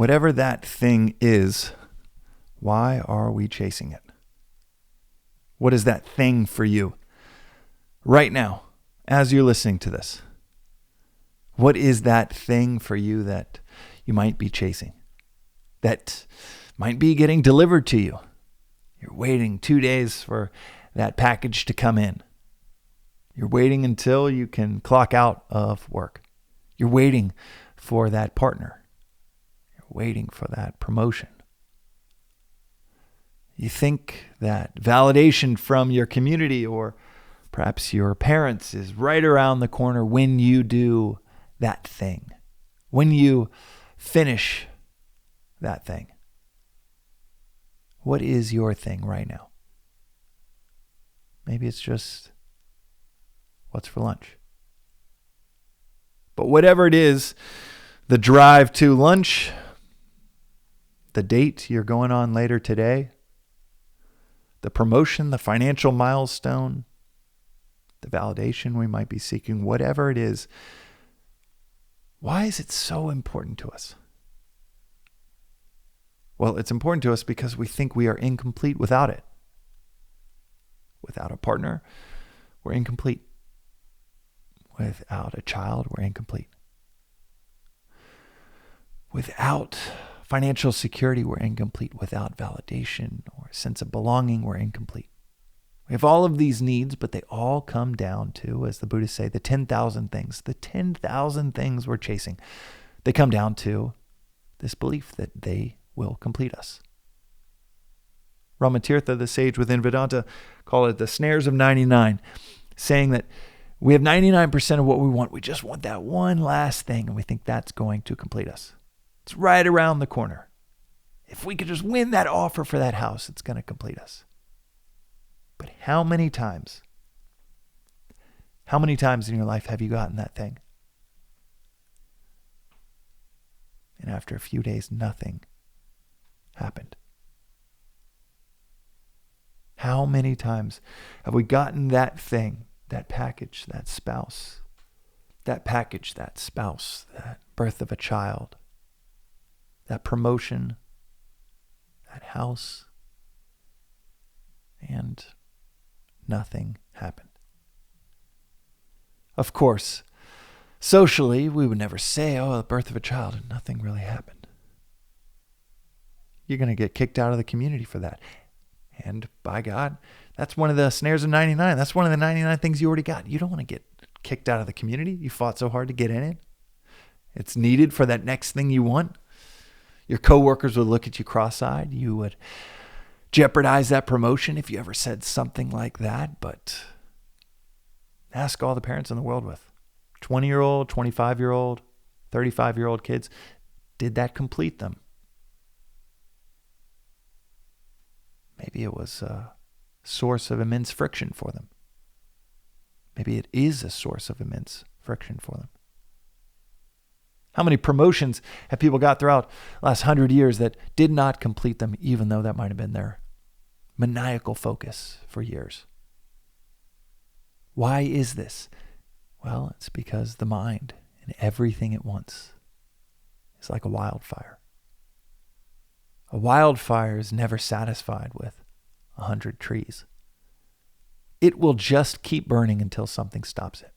Whatever that thing is, why are we chasing it? What is that thing for you right now as you're listening to this? What is that thing for you that you might be chasing? That might be getting delivered to you. You're waiting 2 days for that package to come in. You're waiting until you can clock out of work. You're waiting for that partner. You're waiting for that promotion. You think that validation from your community or perhaps your parents is right around the corner when you do that thing, when you finish that thing. What is your thing right now? Maybe it's just what's for lunch. But whatever it is, the drive to lunch, the date you're going on later today, the promotion, the financial milestone, the validation we might be seeking, whatever it is, why is it so important to us? Well, it's important to us because we think we are incomplete without it. Without a partner, we're incomplete. Without a child, we're incomplete. Without financial security, we're incomplete. Without validation or a sense of belonging, we're incomplete. We have all of these needs, but they all come down to, as the Buddhists say, the 10,000 things. The 10,000 things we're chasing. They come down to this belief that they will complete us. Rama Tirtha, the sage within Vedanta, called it the snares of 99, saying that we have 99% of what we want. We just want that one last thing, and we think that's going to complete us. It's right around the corner. If we could just win that offer for that house, it's going to complete us. But how many times in your life have you gotten that thing? And after a few days, nothing happened. How many times have we gotten that thing, that package, that spouse, that birth of a child, that promotion, that house, and nothing happened? Of course, socially, we would never say, the birth of a child, and nothing really happened. You're going to get kicked out of the community for that. And by God, that's one of the snares of 99. That's one of the 99 things you already got. You don't want to get kicked out of the community. You fought so hard to get in it. It's needed for that next thing you want. Your coworkers would look at you cross-eyed. You would jeopardize that promotion if you ever said something like that. But ask all the parents in the world with 20-year-old, 25-year-old, 35-year-old kids. Did that complete them? Maybe it was a source of immense friction for them. Maybe it is a source of immense friction for them. How many promotions have people got throughout the last 100 years that did not complete them, even though that might have been their maniacal focus for years? Why is this? Well, it's because the mind and everything it wants is like a wildfire. A wildfire is never satisfied with 100 trees. It will just keep burning until something stops it.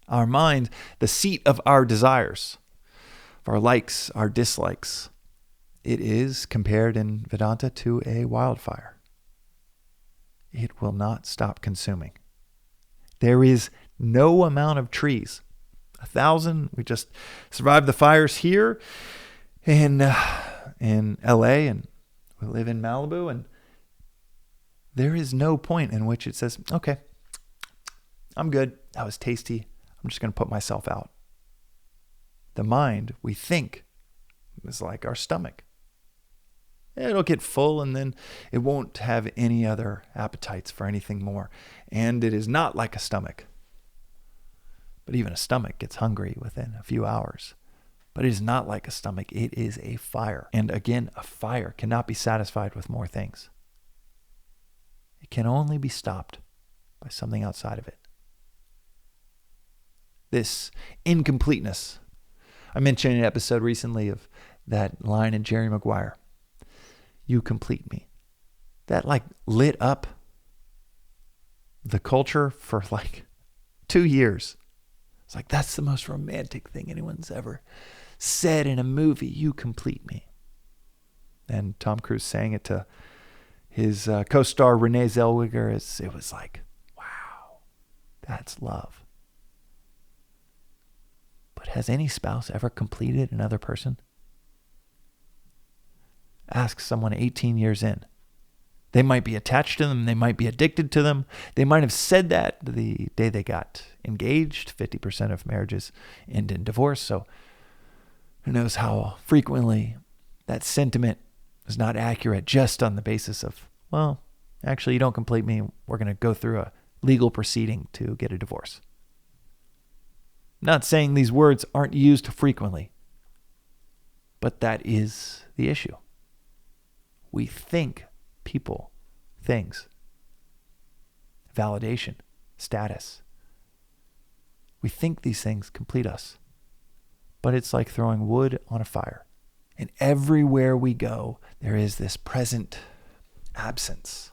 Our mind, the seat of our desires, of our likes, our dislikes, it is compared in Vedanta to a wildfire. It will not stop consuming. There is no amount of trees. 1,000, we just survived the fires here in LA, and we live in Malibu, and there is no point in which it says, okay, I'm good. That was tasty. I'm just going to put myself out. The mind, we think, is like our stomach. It'll get full and then it won't have any other appetites for anything more. And it is not like a stomach. But even a stomach gets hungry within a few hours. But it is not like a stomach. It is a fire. And again, a fire cannot be satisfied with more things. It can only be stopped by something outside of it. This incompleteness I mentioned in an episode recently of that line in Jerry Maguire, "You complete me." That like lit up the culture for like 2 years. It's like, that's the most romantic thing anyone's ever said in a movie. "You complete me." And Tom Cruise sang it to his co-star Renee Zellweger. It was like, wow, that's love. But has any spouse ever completed another person? Ask someone 18 years in. They might be attached to them. They might be addicted to them. They might have said that the day they got engaged. 50% of marriages end in divorce. So who knows how frequently that sentiment is not accurate just on the basis of, well, actually, you don't complete me. We're going to go through a legal proceeding to get a divorce. Not saying these words aren't used frequently, but that is the issue. We think people, things, validation, status. We think these things complete us, but it's like throwing wood on a fire. And everywhere we go, there is this present absence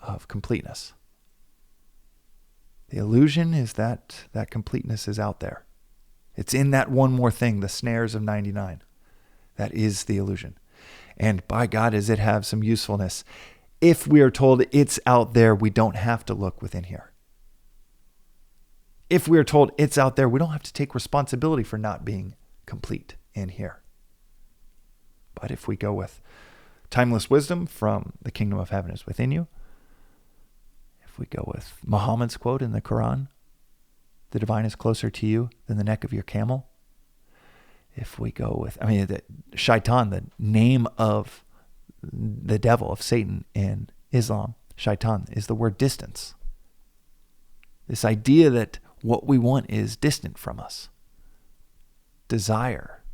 of completeness. The illusion is that that completeness is out there. It's in that one more thing, the snares of 99. That is the illusion. And by God, does it have some usefulness. If we are told it's out there, we don't have to look within here. If we are told it's out there, we don't have to take responsibility for not being complete in here. But if we go with timeless wisdom from the kingdom of heaven is within you, if we go with Muhammad's quote in the Quran, the divine is closer to you than the neck of your camel. If we go with, the shaitan, the name of the devil, of Satan in Islam, shaitan is the word distance. This idea that what we want is distant from us. Desire,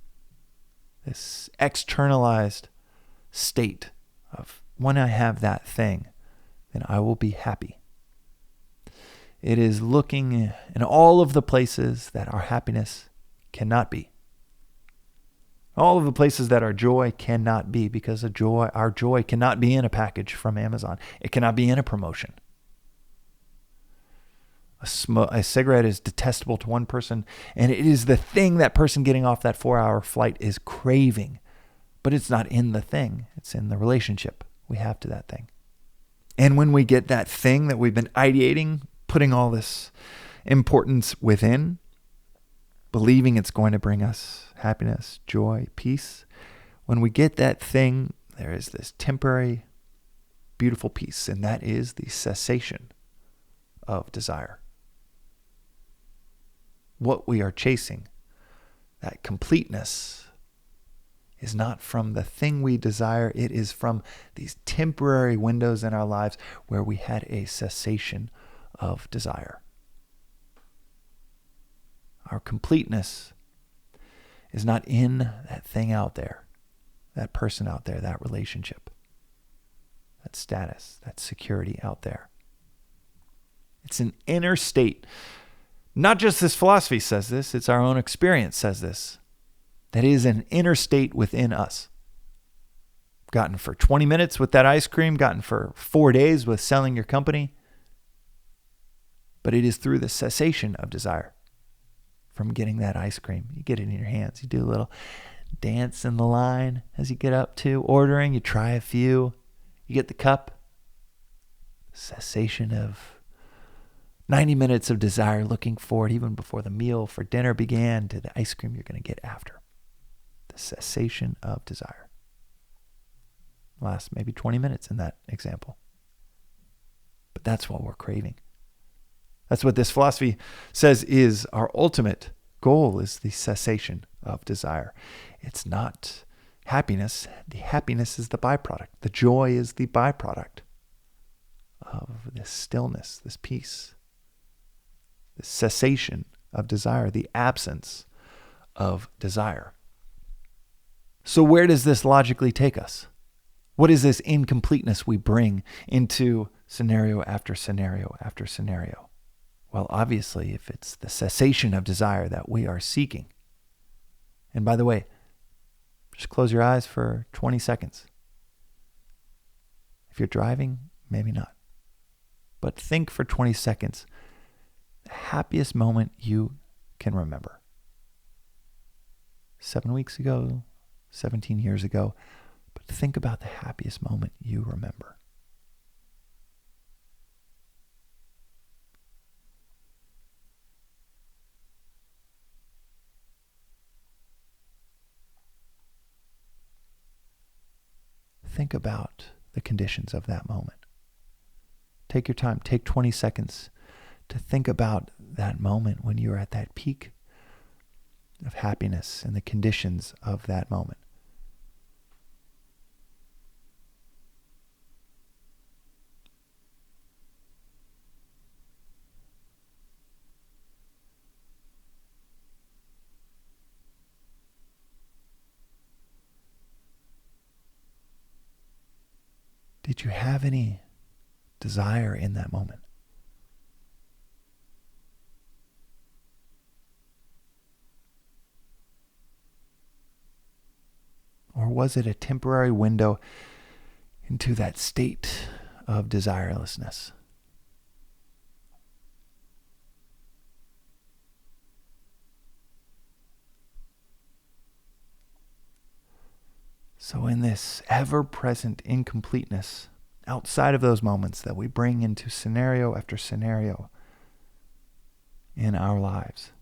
this externalized state of when I have that thing, then I will be happy. It is looking in all of the places that our happiness cannot be. All of the places that our joy cannot be, because our joy cannot be in a package from Amazon. It cannot be in a promotion. A cigarette is detestable to one person, and it is the thing that person getting off that 4-hour flight is craving. But it's not in the thing. It's in the relationship we have to that thing. And when we get that thing that we've been ideating, putting all this importance within, believing it's going to bring us happiness, joy, peace. When we get that thing, there is this temporary, beautiful peace, and that is the cessation of desire. What we are chasing, that completeness, is not from the thing we desire. It is from these temporary windows in our lives where we had a cessation of desire. Our completeness is not in that thing out there, that person out there, that relationship, that status, that security out there. It's an inner state. Not just this philosophy says this, it's our own experience says this. That is an inner state within us. Gotten for 20 minutes with that ice cream, gotten for 4 days with selling your company. But it is through the cessation of desire from getting that ice cream. You get it in your hands. You do a little dance in the line as you get up to ordering. You try a few. You get the cup. Cessation of 90 minutes of desire, looking forward even before the meal for dinner began to the ice cream you're going to get after. The cessation of desire. Lasts maybe 20 minutes in that example. But that's what we're craving. That's what this philosophy says is our ultimate goal, is the cessation of desire. It's not happiness. The happiness is the byproduct. The joy is the byproduct of this stillness, this peace, the cessation of desire, the absence of desire. So where does this logically take us? What is this incompleteness we bring into scenario after scenario after scenario? Well, obviously, if it's the cessation of desire that we are seeking, And by the way, just close your eyes for 20 seconds. If you're driving, maybe not. But think for 20 seconds, the happiest moment you can remember. 7 weeks ago, 17 years ago, but think about the happiest moment you remember. Think about the conditions of that moment. Take your time. Take 20 seconds to think about that moment when you were at that peak of happiness and the conditions of that moment. Did you have any desire in that moment? Or was it a temporary window into that state of desirelessness? So in this ever-present incompleteness, outside of those moments that we bring into scenario after scenario in our lives,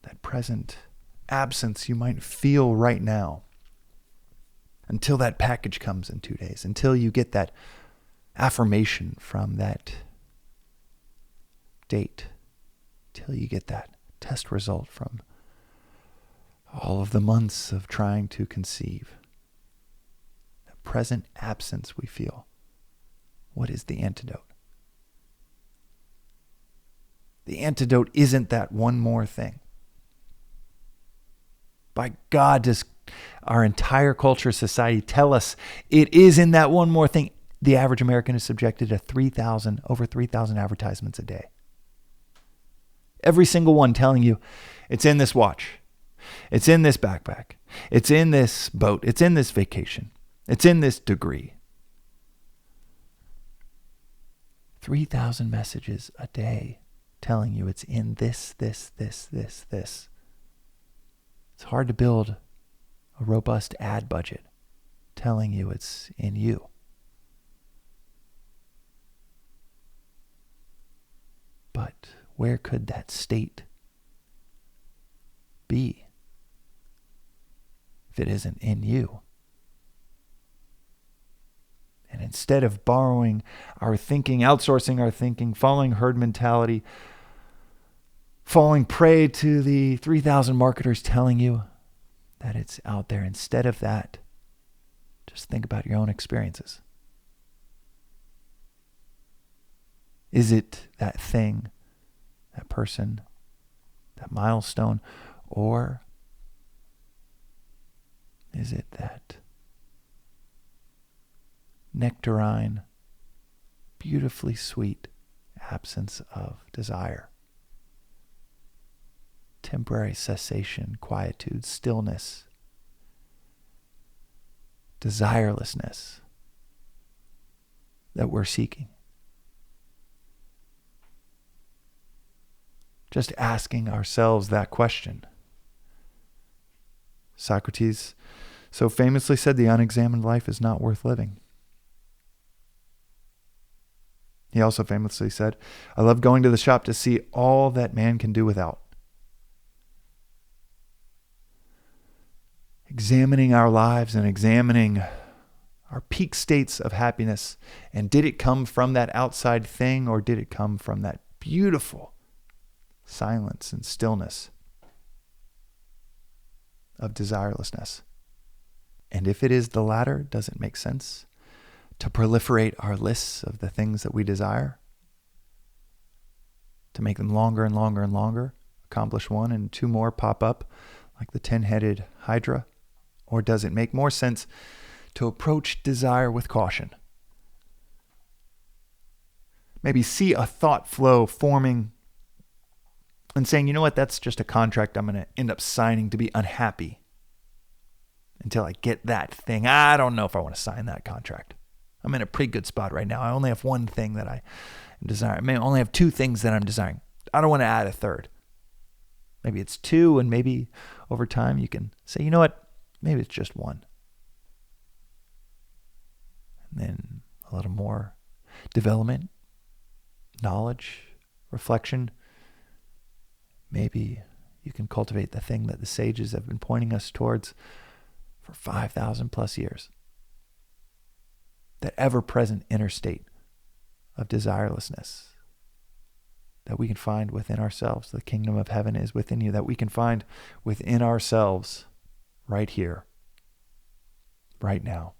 that present absence you might feel right now, until that package comes in 2 days, until you get that affirmation from that date, till you get that test result from all of the months of trying to conceive. That present absence we feel. What is the antidote? The antidote isn't that one more thing. By God, does our entire culture, society tell us it is in that one more thing. The average American is subjected to over 3,000 advertisements a day. Every single one telling you it's in this watch. It's in this backpack. It's in this boat. It's in this vacation. It's in this degree. 3,000 messages a day telling you it's in this. It's hard to build a robust ad budget telling you it's in you. But where could that state be if it isn't in you? And instead of borrowing our thinking, outsourcing our thinking, following herd mentality, falling prey to the 3,000 marketers telling you that it's out there, instead of that, just think about your own experiences. Is it that thing, that person, that milestone, or is it that nectarine, beautifully sweet absence of desire? Temporary cessation, quietude, stillness, desirelessness that we're seeking. Just asking ourselves that question. Socrates so famously said, the unexamined life is not worth living. He also famously said, I love going to the shop to see all that man can do without. Examining our lives and examining our peak states of happiness. And did it come from that outside thing, or did it come from that beautiful silence and stillness of desirelessness? And if it is the latter, does it make sense to proliferate our lists of the things that we desire? To make them longer and longer and longer, accomplish one and two more pop up like the 10-headed Hydra? Or does it make more sense to approach desire with caution? Maybe see a thought flow forming and saying, you know what, that's just a contract I'm going to end up signing to be unhappy until I get that thing. I don't know if I want to sign that contract. I'm in a pretty good spot right now. I only have one thing that I am desiring. I may only have two things that I'm desiring. I don't want to add a third. Maybe it's two, and maybe over time you can say, you know what, maybe it's just one. And then a little more development, knowledge, reflection. Maybe you can cultivate the thing that the sages have been pointing us towards for 5,000 plus years. That ever-present inner state of desirelessness that we can find within ourselves. The kingdom of heaven is within you, that we can find within ourselves right here, right now.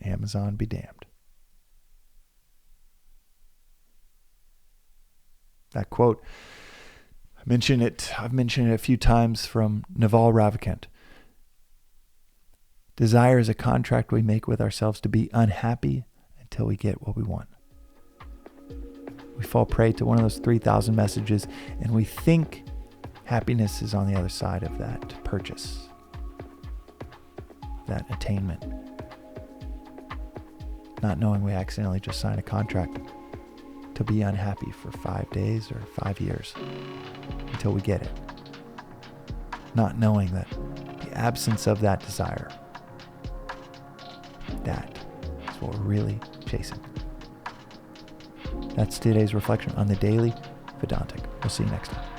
Amazon be damned. That quote, I've mentioned it a few times, from Naval Ravikant. Desire is a contract we make with ourselves to be unhappy until we get what we want. We fall prey to one of those 3,000 messages, and we think happiness is on the other side of that purchase, that attainment. Not knowing we accidentally just signed a contract to be unhappy for 5 days or 5 years until we get it. Not knowing that the absence of that desire, that is what we're really chasing. That's today's reflection on the Daily Vedantic. We'll see you next time.